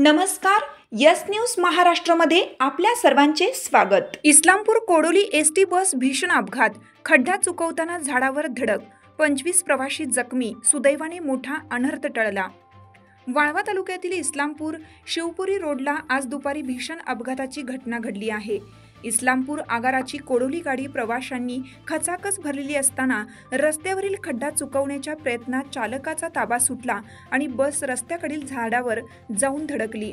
नमस्कार. Yes news महाराष्ट्रामध्ये आपल्या सर्वांचे स्वागत. इस्लामपूर कोडोली एसटी बस भीषण अपघात, खड्डा चुकवताना झाडावर धडक, 25 प्रवासी जखमी, सुदैवाने मोठा अनर्थ टळला. वाळवा तालुक्यातील इस्लामपूर शिवपुरी रोडला आज दुपारी भीषण अपघाताची घटना घडली आहे. इस्लामपूर आगाराची कोडोली गाडी प्रवाशांनी खचाखच भरलेली असताना रस्त्यावरील खड्डा चुकवण्याच्या प्रयत्नात चालकाचा ताबा सुटला आणि बस रस्त्याकडील झाडावर जाऊन धडकली.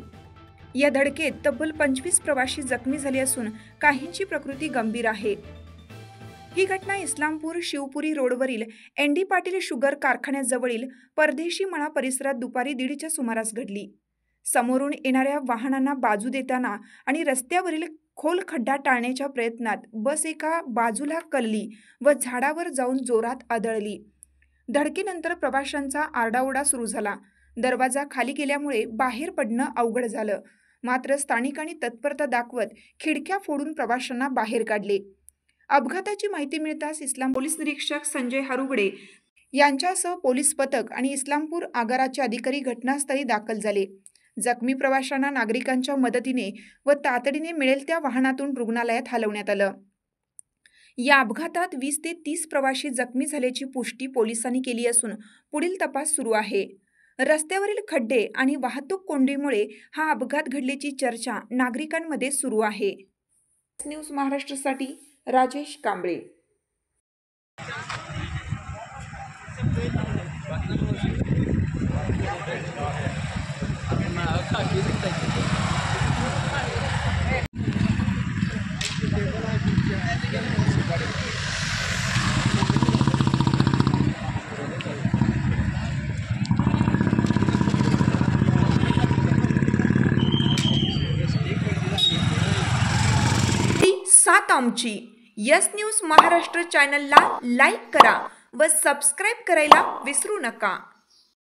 या धडकेत तब्बल 25 प्रवासी जखमी झाले असून काहींची प्रकृती गंभीर आहे. ही घटना इस्लामपूर शिवपुरी रोडवरील एनडी पाटील शुगर कारखान्याजवळील परदेशी मळा परिसरात दुपारी 1:30च्या सुमारास घडली. समोरून येणाऱ्या वाहनांना बाजू देताना आणि रस्त्यावरील खोल खड्डा टाळण्याच्या प्रयत्नात बस एका बाजूला कलली व झाडावर जाऊन जोरात आदळली. धडकेनंतर प्रवाशांचा आरडाओरडा सुरू झाला. दरवाजा खाली गेल्यामुळे बाहेर पडणं अवघड झालं. मात्र स्थानिकांनी तत्परता दाखवत खिडक्या फोडून प्रवाशांना बाहेर काढले. अपघाताची माहिती मिळताच इस्लाम पोलीस निरीक्षक संजय हरुगडे यांच्यासह पोलीस पथक आणि इस्लामपूर आगाराचे अधिकारी घटनास्थळी दाखल झाले. जखमी प्रवाशांना नागरिकांच्या मदतीने व तातडीने मिळेल त्या वाहनातून रुग्णालयात हलवण्यात आलं. या अपघातात 20 ते 30 प्रवासी जखमी झाल्याची पुष्टी पोलिसांनी केली असून पुढील तपास सुरू आहे. रस्त्यावरील खड्डे आणि वाहतूक कोंडीमुळे हा अपघात घडल्याची चर्चा नागरिकांमध्ये सुरू आहे. न्यूज महाराष्ट्रासाठी राजेश कांबळे. सात आमची यस न्यूज महाराष्ट्र चॅनलला लाईक करा व सबस्क्राईब करायला विसरू नका.